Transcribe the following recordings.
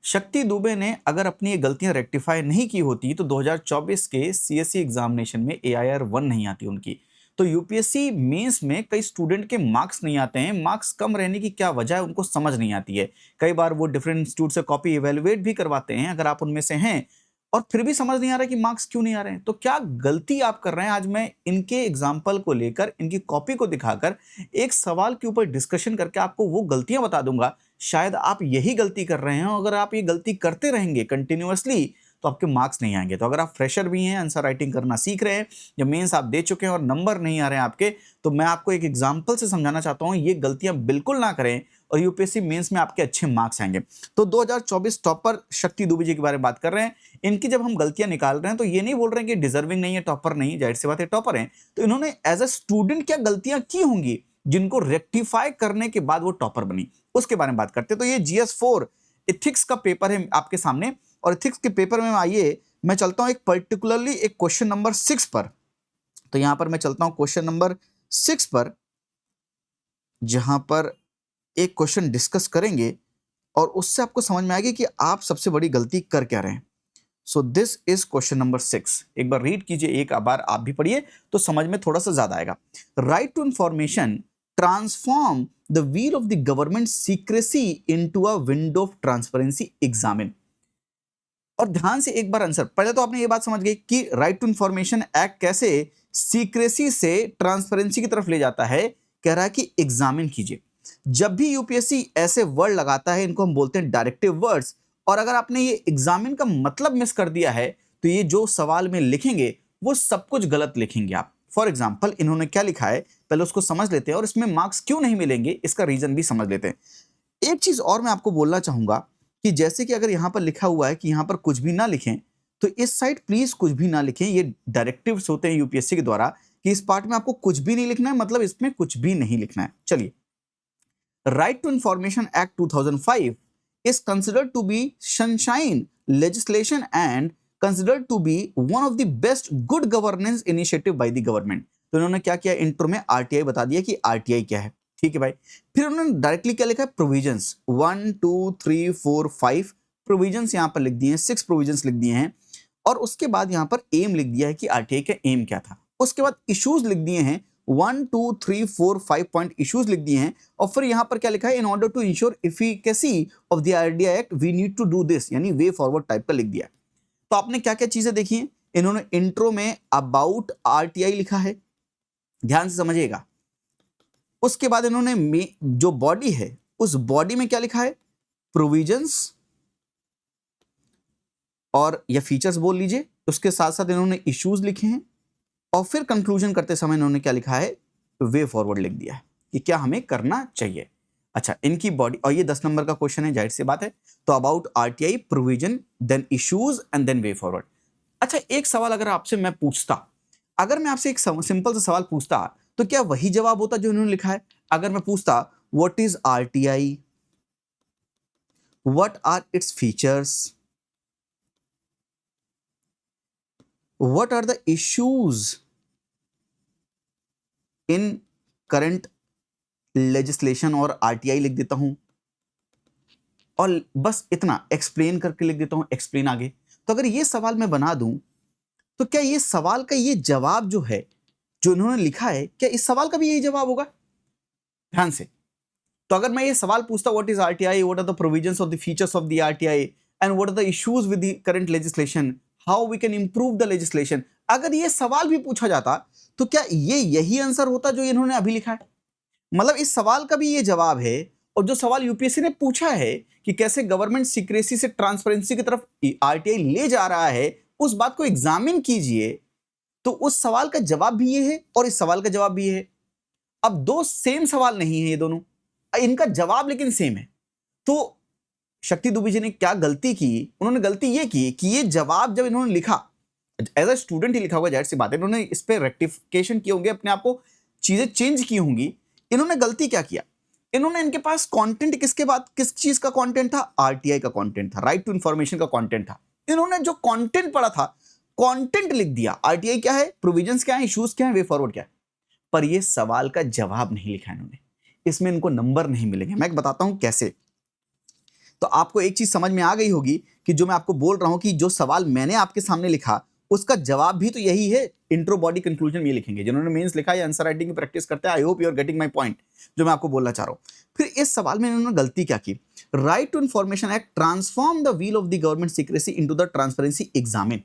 शक्ति दुबे ने अगर अपनी ये गलतियां रेक्टिफाई नहीं की होती तो 2024 के सीएससी एग्जामिनेशन में AIR 1 नहीं आती उनकी। तो यूपीएससी मेंस में कई स्टूडेंट के मार्क्स नहीं आते हैं। मार्क्स कम रहने की क्या वजह है उनको समझ नहीं आती है। कई बार वो डिफरेंट इंस्टीट्यूट से कॉपी इवेलुएट भी करवाते हैं अगर आप उनमें से हैं, और फिर भी समझ नहीं आ रहा कि मार्क्स क्यों नहीं आ रहे हैं। तो क्या गलती आप कर रहे हैं? आज मैं इनके एग्जाम्पल को लेकर, इनकी कॉपी को दिखाकर, एक सवाल के ऊपर डिस्कशन करके आपको वो गलतियां बता दूंगा। शायद आप यही गलती कर रहे हैं, और अगर आप ये गलती करते रहेंगे कंटिन्यूअसली तो आपके मार्क्स नहीं आएंगे। तो अगर आप फ्रेशर भी हैं, आंसर राइटिंग करना सीख रहे हैं, या मेंस आप दे चुके हैं और नंबर नहीं आ रहे हैं आपके, तो मैं आपको एक एग्जांपल से समझाना चाहता हूं, ये गलतियां बिल्कुल ना करें और यूपीएससी मेंस में आपके अच्छे मार्क्स आएंगे। तो 2024 टॉपर शक्ति दुबे जी के बारे में बात कर रहे हैं। इनकी जब हम गलतियां निकाल रहे हैं तो ये नहीं बोल रहे हैं कि डिजर्विंग नहीं है, टॉपर नहीं, जाहिर सी बात है टॉपर हैं। तो इन्होंने एज अ स्टूडेंट क्या गलतियां की होंगी जिनको रेक्टिफाई करने के बाद वो टॉपर बनी, उसके बारे में बात करते हैं। तो ये GS4 इथिक्स का पेपर है आपके सामने, और इथिक्स के पेपर में आइए मैं चलता हूं एक पर्टिकुलरली एक क्वेश्चन नंबर 6 पर। तो यहां पर मैं चलता हूं क्वेश्चन नंबर 6 पर, जहां पर एक क्वेश्चन डिस्कस करेंगे और उससे आपको समझ में आएगी कि आप सबसे बड़ी गलती कर क्या रहे हैं। So this is question number 6। एक बार रीड कीजिए, एक बार आप भी पढ़िए तो समझ में थोड़ा सा ज्यादा आएगा। Right to information transform the wheel of the government secrecy into a window of transparency examine. और ध्यान से एक बार आंसर, पहले तो आपने ये बात समझ गई कि राइट टू इंफॉर्मेशन एक्ट कैसे सीक्रेसी से ट्रांसपेरेंसी की तरफ ले जाता है। कह रहा है कि एग्जामिन कीजिए। जब भी यूपीएससी ऐसे वर्ड लगाता है, इनको हम बोलते हैं डायरेक्टिव वर्ड्स, और अगर आपने ये एग्जामिन का मतलब मिस कर दिया है तो ये जो सवाल में लिखेंगे वो सब कुछ गलत लिखेंगे आप। फॉर एग्जाम्पल इन्होंने क्या लिखा है पहले उसको समझ लेते हैं, और इसमें मार्क्स क्यों नहीं मिलेंगे इसका रीजन भी समझ लेते हैं। एक चीज और मैं आपको बोलना चाहूंगा कि जैसे कि अगर यहां पर लिखा हुआ है कि यहां पर कुछ भी ना लिखें, तो इस साइड प्लीज कुछ भी ना लिखें। ये डायरेक्टिव्स होते हैं यूपीएससी के द्वारा कि इस पार्ट में आपको कुछ भी नहीं लिखना है, मतलब इसमें कुछ भी नहीं लिखना है। चलिए, right to information act 2005 is considered to be sunshine legislation and considered to be one of the best good governance initiative by the government। तो इन्होंने क्या किया, इंट्रो में आरटीआई बता दिया कि आरटीआई क्या है। ठीक है भाई, फिर उन्होंने डायरेक्टली क्या लिखा है, प्रोविजंस 1 2 3 4 5 प्रोविजंस यहां पर लिख दिए हैं, 6 प्रोविजंस लिख दिए हैं, और उसके बाद यहां पर एम लिख दिया है कि आरटीआई का एम क्या था। उसके बाद इश्यूज लिख दिए हैं, 1 2 3 4 5 पॉइंट इश्यूज लिख दिए हैं, और फिर यहां पर क्या लिखा है, in order to ensure efficacy of the RTI act we need to do this, यानी वे फॉरवर्ड टाइप का लिख दिया। तो आपने क्या क्या चीजें देखी हैं, इन्होंने इंट्रो में अबाउट आरटीआई लिखा है, ध्यान से समझिएगा। उसके बाद इन्होंने जो बॉडी है उस बॉडी में क्या लिखा है, प्रोविजंस और या फीचर्स बोल लीजिए। उसके साथ साथ इन्होंने इश्यूज लिखे हैं, और फिर कंक्लूजन करते समय इन्होंने क्या लिखा है, वे फॉरवर्ड लिख दिया है कि क्या हमें करना चाहिए। अच्छा, इनकी बॉडी, और ये 10 नंबर का क्वेश्चन है, जाहिर सी बात है। तो about RTI, provision, then issues and then way forward. अच्छा, एक सवाल अगर आपसे मैं पूछता, अगर मैं आपसे एक सिंपल सा सवाल पूछता, तो क्या वही जवाब होता जो इन्होंने लिखा है? अगर मैं पूछता what is RTI, what are its features, what are the issues in current legislation, और आरटीआई लिख देता हूं, और बस इतना एक्सप्लेन करके लिख देता हूं, एक्सप्लेन आगे। तो अगर ये सवाल मैं बना दूं, तो क्या ये सवाल का ये जवाब जो है, जो इन्होंने लिखा है, क्या इस सवाल का भी यही जवाब होगा? ध्यान से। तो अगर मैं ये सवाल पूछता, what is RTI, what are the provisions of the features of the RTI and what are the issues with the current legislation, how we can improve the legislation, अगर ये सवाल भी पूछा जाता, तो क्या ये यही आंसर होता जो इन्होंने अभी लिखा है? मतलब इस सवाल का भी ये जवाब है, और जो सवाल यूपीएससी ने पूछा है कि कैसे गवर्नमेंट सीक्रेसी से ट्रांसपेरेंसी की तरफ आरटीआई ले जा रहा है, उस बात को एग्जामिन कीजिए, तो उस सवाल का जवाब भी ये है और इस सवाल का जवाब भी ये है। अब दो सेम सवाल नहीं है ये दोनों, इनका जवाब लेकिन सेम है। तो शक्ति दुबे जी ने क्या गलती की? उन्होंने गलती ये की कि ये जवाब जब इन्होंने लिखा, एज अ स्टूडेंट ही लिखा होगा, जाहिर सी बात है, इन्होंने इस पे रेक्टिफिकेशन किए होंगे, अपने आप को चीजें चेंज की होंगी। इन्होंने गलती क्या किया, इन्होंने, इनके पास कंटेंट किसके बाद, किस चीज का कंटेंट था, आरटीआई का कंटेंट था, राइट टू इंफॉर्मेशन का कंटेंट था। इन्होंने जो कंटेंट पढ़ा था, कंटेंट लिख दिया, आरटीआई क्या है, प्रोविजंस क्या है, इश्यूज क्या है, वे फॉरवर्ड क्या है, पर ये सवाल का जवाब नहीं लिखा इन्होंने। इसमें इनको नंबर नहीं मिलेंगे। मैं बताता हूं कैसे। तो आपको एक चीज समझ में आ गई होगी कि जो मैं आपको बोल रहा हूं कि जो सवाल मैंने आपके सामने लिखा उसका जवाब भी तो यही है। इंट्रो बॉडी कंक्लूजन ये लिखेंगे। जिन्होंने मेंस लिखा है आंसर राइटिंग की प्रैक्टिस करते हैं, I hope you are getting my point जो मैं आपको बोलना चाह रहा हूं। फिर इस सवाल में इन्होंने गलती क्या की, right to information act transform the wheel of the government secrecy into the transparency examine.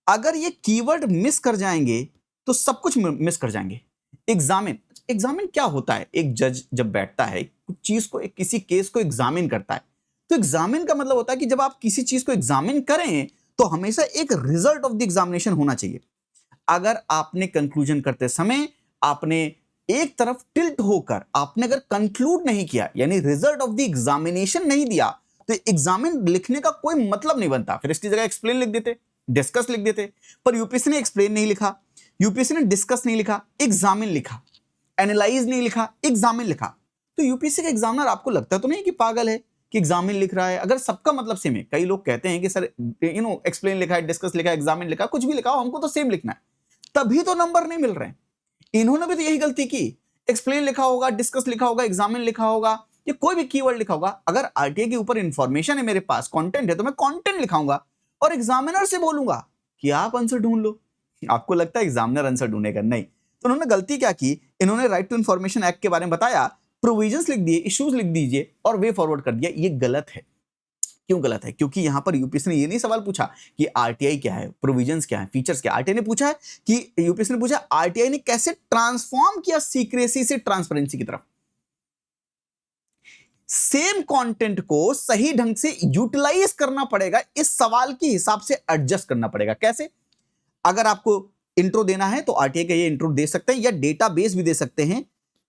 अगर ये कीवर्ड मिस कर जाएंगे तो सब कुछ मिस कर जाएंगे। एग्जामिन, एग्जामिन क्या होता है? एक जज जब बैठता है कुछ चीज को, किसी केस को एग्जामिन करता है, तो एग्जामिन का मतलब होता है कि जब आप किसी चीज को एग्जामिन करें तो हमेशा एक रिजल्ट ऑफ द एग्जामिनेशन होना चाहिए। अगर आपने कंक्लूजन करते समय आपने एक तरफ टिल्ट होकर आपने अगर कंक्लूड नहीं किया, यानी रिजल्ट ऑफ द एग्जामिनेशन नहीं दिया, तो एग्जामिन लिखने का कोई मतलब नहीं बनता। फिर इसकी जगह एक्सप्लेन लिख देते, डिस्कस लिख देते, पर यूपीएससी ने एक्सप्लेन नहीं लिखा, यूपीएससी ने डिस्कस नहीं लिखा, एग्जामिन लिखा, एनालाइज नहीं लिखा, एग्जामिन लिखा। तो यूपीएससी का एग्जामिनर आपको लगता तो नहीं कि पागल है कि एग्जामिन लिख रहा है? अगर सबका मतलब सेम है, कई लोग कहते हैं कि सर एक्सप्लेन लिखा है, डिस्कस लिखा है, एग्जामिन लिखा, कुछ भी लिखा हो, हमको तो सेम लिखना है, तभी तो नंबर नहीं मिल रहे हैं। इन्होंने भी तो यही गलती की। एक्सप्लेन लिखा होगा, डिस्कस लिखा होगा, एग्जामिन लिखा होगा, ये कोई भी कीवर्ड लिखा होगा, अगर आरटीआई के ऊपर इंफॉर्मेशन है, मेरे पास कंटेंट है, तो मैं कंटेंट लिखाऊंगा और एग्जामिनर से बोलूंगा कि आप आंसर ढूंढ लो। आपको लगता है एग्जामिनर आंसर ढूंढेगा? नहीं। तो उन्होंने गलती क्या की, इन्होंने राइट टू इंफॉर्मेशन एक्ट के बारे में बताया, प्रोविजंस लिख दिए, इश्यूज लिख दीजिए और वे फॉरवर्ड कर दिया। ये गलत है। क्यों गलत है? क्योंकि यहां पर यूपीएससी ने ये नहीं सवाल पूछा कि आरटीआई क्या है, प्रोविजंस क्या है, फीचर्स क्या है। आरटीआई ने पूछा है कि यूपीएससी ने पूछा आरटीआई ने कैसे ट्रांसफॉर्म किया सीक्रेसी से ट्रांसपेरेंसी की तरफ। सेम कंटेंट को सही ढंग से यूटिलाइज करना पड़ेगा, इस सवाल के हिसाब से एडजस्ट करना पड़ेगा। कैसे? अगर आपको इंट्रो देना है तो आरटीआई का ये इंट्रो दे सकते हैं, या डेटाबेस भी दे सकते हैं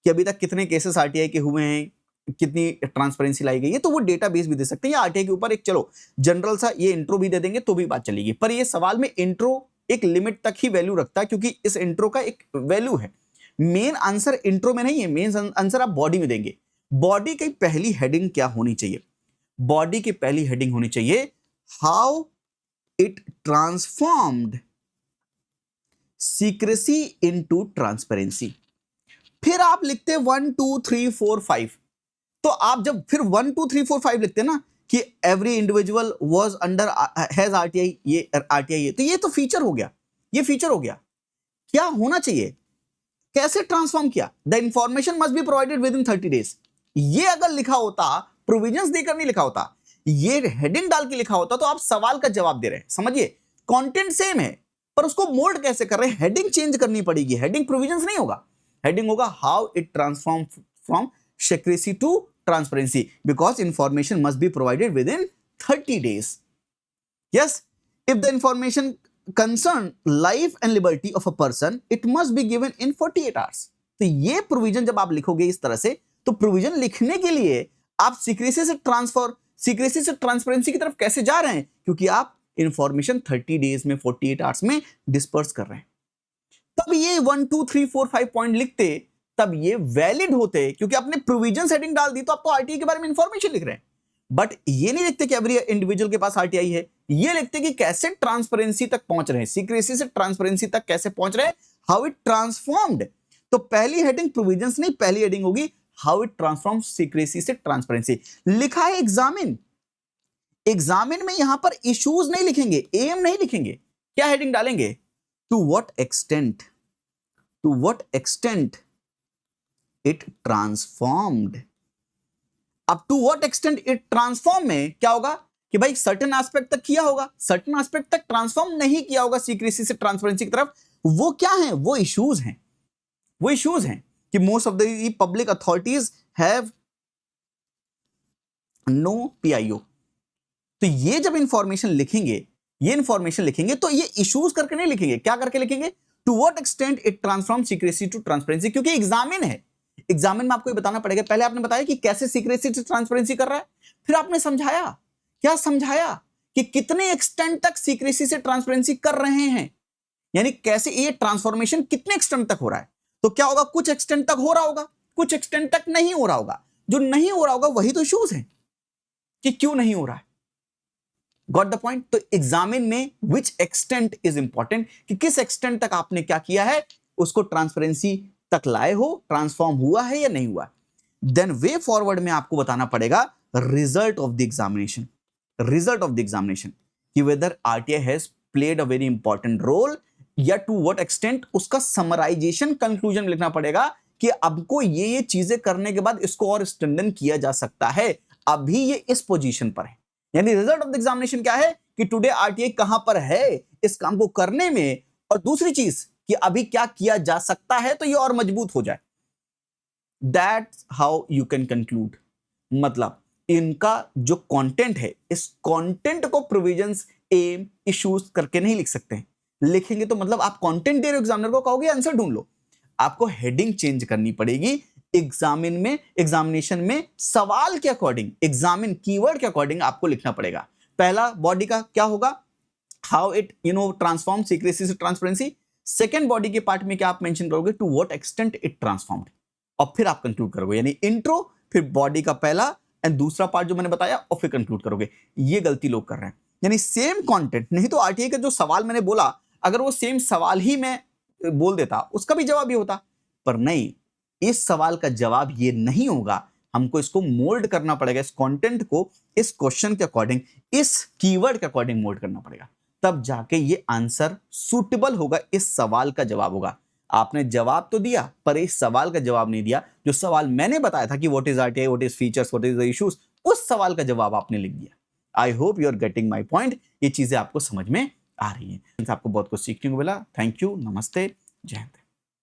कि अभी तक कितने केसेस आरटीआई के हुए हैं, कितनी ट्रांसपेरेंसी लाई गई है, तो वो डेटाबेस भी दे सकते हैं, या आरटीआई के ऊपर एक चलो जनरल सा ये इंट्रो भी दे देंगे तो भी बात चलेगी। पर ये सवाल में इंट्रो एक लिमिट तक ही वैल्यू रखता है, क्योंकि इस इंट्रो का एक वैल्यू है। मेन आंसर इंट्रो में नहीं है, मेन आंसर आप बॉडी में देंगे। बॉडी की पहली हेडिंग क्या होनी चाहिए? बॉडी की पहली हेडिंग होनी चाहिए how it transformed secrecy into transparency. फिर आप लिखते 1 2 3 4 5। तो आप जब फिर 1 2 3 4 5 लिखते ना कि every individual was under has RTI, ये आरटीआई है, तो ये तो फीचर हो गया, ये फीचर हो गया। क्या होना चाहिए? कैसे ट्रांसफॉर्म किया? The information must be provided with in 30 days. ये अगर लिखा होता, प्रोविजंस देकर नहीं लिखा होता, ये हेडिंग डाल के लिखा होता, तो आप सवाल का जवाब दे रहे हैं। समझिए, कंटेंट सेम है पर उसको मोल्ड कैसे कर रहे हैं, हेडिंग चेंज करनी पड़ेगी। हेडिंग प्रोविजंस नहीं होगा, हेडिंग होगा how it transform from secrecy to transparency because information must be provided within 30 days. Yes, if the information concern life and liberty of a person, it must be given in 48 hours. तो ये provision जब आप लिखोगे इस तरह से, तो provision लिखने के लिए आप सीक्रेसी से ट्रांसपेरेंसी की तरफ कैसे जा रहे हैं? क्योंकि आप इंफॉर्मेशन 30 डेज में, 48 आवर्स में डिस्पर्स कर रहे हैं। तब ये 1 2 3 4 5 पॉइंट लिखते, तब ये वैलिड होते, क्योंकि आपने प्रोविजन सेटिंग डाल दी, तो आप तो आरटीआई के बारे में इंफॉर्मेशन लिख रहे हैं। बट ये नहीं लिखते कि एवरी इंडिविजुअल के पास आरटीआई है, ये लिखते कि कैसे ट्रांसपेरेंसी तक पहुंच रहे हैं, सीक्रेसी से ट्रांसपेरेंसी तक कैसे पहुंच रहे हैं, हाउ इट ट्रांसफॉर्म्ड। तो पहली हेडिंग प्रोविजंस नहीं, पहली हेडिंग होगी हाउ इट ट्रांसफॉर्म सीक्रेसी से ट्रांसपेरेंसी। लिखा है एग्जामिन, एग्जामिन में यहां पर इश्यूज नहीं लिखेंगे, एम नहीं लिखेंगे, क्या हेडिंग डालेंगे? To what extent it transformed. अब to what extent it transform में क्या होगा कि भाई सर्टेन एस्पेक्ट तक किया होगा, सर्टेन एस्पेक्ट तक ट्रांसफॉर्म नहीं किया होगा सीक्रेसी से ट्रांसपेरेंसी की तरफ। वो क्या है? वो इश्यूज हैं, वो इश्यूज हैं कि most of the public authorities have no PIO. तो ये जब इंफॉर्मेशन लिखेंगे, ये इंफॉर्मेशन लिखेंगे तो ये इश्यूज करके नहीं लिखेंगे, क्या करके लिखेंगे? To what extent it transform secrecy to transparency, क्योंकि एग्जामिन है। एग्जामिन में आपको ये बताना पड़ेगा। पहले आपने बताया कि कैसे सीक्रेसी से ट्रांसपेरेंसी कर रहा है, फिर आपने समझाया, क्या समझाया कि कितने एक्सटेंट तक सीक्रेसी से ट्रांसपेरेंसी कर रहे हैं, यानी कैसे ये ट्रांसफॉर्मेशन कितने एक्सटेंट तक हो रहा है। तो क्या होगा? कुछ एक्सटेंट तक हो रहा होगा, कुछ एक्सटेंट तक नहीं हो रहा होगा। जो नहीं हो रहा होगा वही तो इश्यूज है कि क्यों नहीं हो रहा है। Got the point? तो एग्जामिन में विच एक्सटेंट इज इंपॉर्टेंट, कि किस एक्सटेंट तक आपने क्या किया है, उसको ट्रांसपेरेंसी तक लाए हो, ट्रांसफॉर्म हुआ है या नहीं हुआ। देन वे फॉरवर्ड में आपको बताना पड़ेगा result of the examination, result of the examination कि whether RTI has played a very important role या टू व्हाट एक्सटेंट, उसका समराइजेशन कंक्लूजन में लिखना पड़ेगा कि आपको ये चीजें करने के बाद इसको और स्ट्रेंथन किया जा सकता है, अभी ये इस पोजीशन पर है। यानी रिजल्ट ऑफ द एग्जामिनेशन क्या है कि टुडे आरटीआई कहां पर है इस काम को करने में, और दूसरी चीज कि अभी क्या किया जा सकता है तो ये और मजबूत हो जाए। That's how you can conclude. मतलब इनका जो कंटेंट है, इस कंटेंट को प्रोविजंस, एम, इश्यूज करके नहीं लिख सकते हैं। लिखेंगे तो मतलब आप कंटेंट दे रहे हो एग्जामिनर को, कहोगे आंसर ढूंढ लो। आपको हेडिंग चेंज करनी पड़ेगी एग्जामिनेशन में सवाल के अकॉर्डिंग, एग्जामिन कीवर्ड के अकॉर्डिंग आपको लिखना पड़ेगा। पहला बॉडी का क्या होगा, हाउ इट ट्रांसफॉर्म सीक्रेसी से ट्रांसपेरेंसी। सेकेंड बॉडी के पार्ट में क्या आप मेंशन करोगे, to what extent it transformed, और फिर आप कंक्लूड करोगे। यानी इंट्रो, फिर बॉडी का पहला एंड दूसरा पार्ट जो मैंने बताया, और फिर कंक्लूड करोगे। ये गलती लोग कर रहे हैं। यानी सेम कंटेंट, नहीं तो आरटीआई का जो सवाल मैंने बोला, अगर वो सेम सवाल ही मैं बोल देता उसका भी जवाब ये होता, पर नहीं, इस सवाल का जवाब ये नहीं होगा। हमको इसको मोल्ड करना पड़ेगा, इस कंटेंट को इस क्वेश्चन के अकॉर्डिंग, इस कीवर्ड के अकॉर्डिंग मोल्ड करना पड़ेगा, तब जाके ये आंसर सूटेबल होगा, इस सवाल का जवाब होगा। आपने जवाब तो दिया पर इस सवाल का जवाब नहीं दिया। जो सवाल मैंने बताया था कि what is RTI, what is features, what is the issues, उस सवाल का जवाब आपने लिख दिया। I hope you are getting my point. ये चीजें आपको समझ में आ रही हैं, आपको बहुत कुछ सीखने को मिला। थैंक यू, नमस्ते, जय हिंद।